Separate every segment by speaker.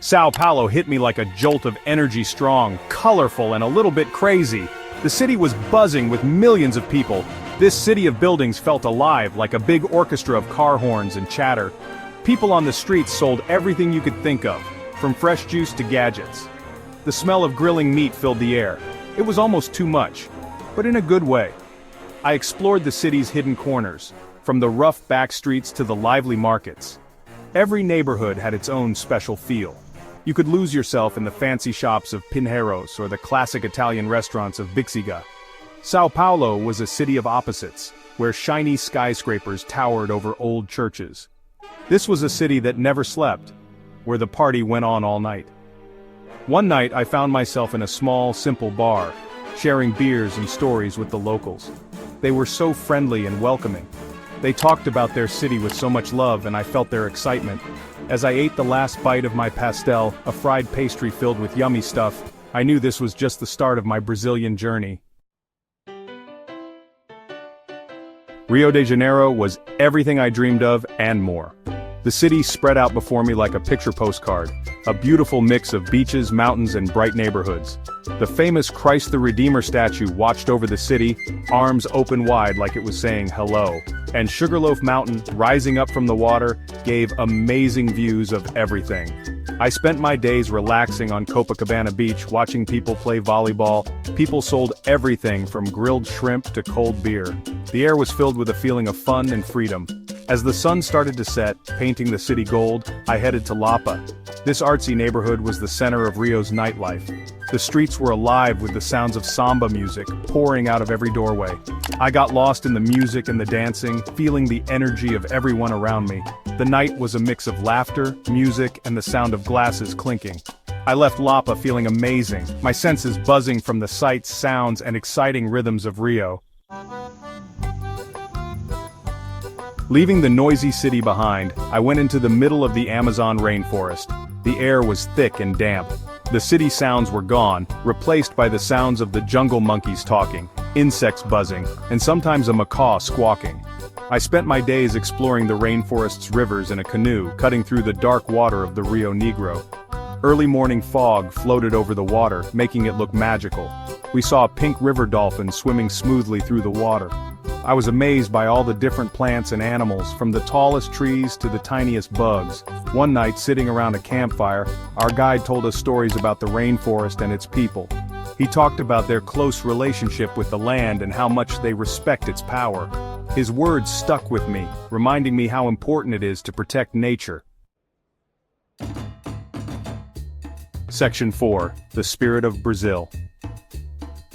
Speaker 1: Sao Paulo hit me like a jolt of energy, strong, colorful, and a little bit crazy. The city was buzzing with millions of people. This city of buildings felt alive, like a big orchestra of car horns and chatter. People on the streets sold everything you could think of, from fresh juice to gadgets. The smell of grilling meat filled the air. It was almost too much, but in a good way. I explored the city's hidden corners, from the rough back streets to the lively markets. Every neighborhood had its own special feel. You could lose yourself in the fancy shops of Pinheiros or the classic Italian restaurants of Bixiga. Sao Paulo was a city of opposites, where shiny skyscrapers towered over old churches. This was a city that never slept, where the party went on all night. One night I found myself in a small, simple bar, sharing beers and stories with the locals. They were so friendly and welcoming. They talked about their city with so much love, and I felt their excitement. As I ate the last bite of my pastel, a fried pastry filled with yummy stuff, I knew this was just the start of my Brazilian journey. Rio de Janeiro was everything I dreamed of and more. The city spread out before me like a picture postcard, a beautiful mix of beaches, mountains, and bright neighborhoods. The famous Christ the Redeemer statue watched over the city, arms open wide like it was saying hello. And Sugarloaf Mountain, rising up from the water, gave amazing views of everything. I spent my days relaxing on Copacabana Beach, watching people play volleyball. People sold everything from grilled shrimp to cold beer. The air was filled with a feeling of fun and freedom. As the sun started to set, painting the city gold, I headed to Lapa. This artsy neighborhood was the center of Rio's nightlife. The streets were alive with the sounds of samba music pouring out of every doorway. I got lost in the music and the dancing, feeling the energy of everyone around me. The night was a mix of laughter, music, and the sound of glasses clinking. I left Lapa feeling amazing, my senses buzzing from the sights, sounds, and exciting rhythms of Rio. Leaving the noisy city behind, I went into the middle of the Amazon rainforest. The air was thick and damp. The city sounds were gone, replaced by the sounds of the jungle monkeys talking, insects buzzing, and sometimes a macaw squawking. I spent my days exploring the rainforest's rivers in a canoe, cutting through the dark water of the Rio Negro. Early morning fog floated over the water, making it look magical. We saw pink river dolphins swimming smoothly through the water. I was amazed by all the different plants and animals, from the tallest trees to the tiniest bugs. One night, sitting around a campfire, our guide told us stories about the rainforest and its people. He talked about their close relationship with the land and how much they respect its power. His words stuck with me, reminding me how important it is to protect nature. Section 4. The Spirit of Brazil.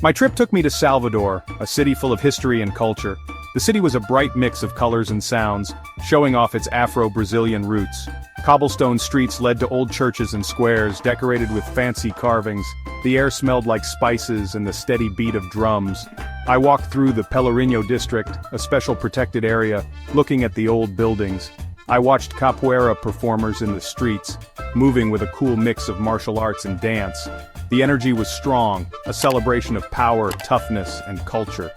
Speaker 1: My trip took me to Salvador, a city full of history and culture. The city was a bright mix of colors and sounds, showing off its Afro-Brazilian roots. Cobblestone streets led to old churches and squares decorated with fancy carvings. The air smelled like spices and the steady beat of drums. I walked through the Pelourinho district, a special protected area, looking at the old buildings. I watched capoeira performers in the streets, moving with a cool mix of martial arts and dance. The energy was strong, a celebration of power, toughness, and culture.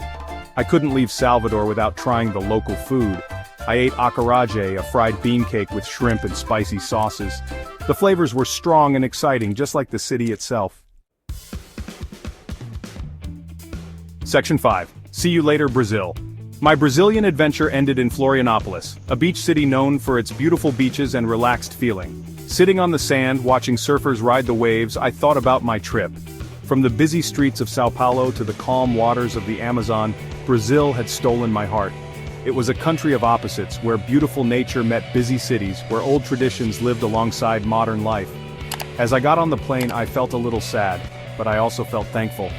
Speaker 1: I couldn't leave Salvador without trying the local food. I ate acarajé, a fried bean cake with shrimp and spicy sauces. The flavors were strong and exciting, just like the city itself. Section 5. See you later, Brazil. My Brazilian adventure ended in Florianopolis, a beach city known for its beautiful beaches and relaxed feeling. Sitting on the sand, watching surfers ride the waves, I thought about my trip. From the busy streets of Sao Paulo to the calm waters of the Amazon, Brazil had stolen my heart. It was a country of opposites, where beautiful nature met busy cities, where old traditions lived alongside modern life. As I got on the plane, I felt a little sad, but I also felt thankful.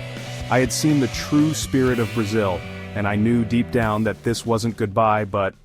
Speaker 1: I had seen the true spirit of Brazil, and I knew deep down that this wasn't goodbye, but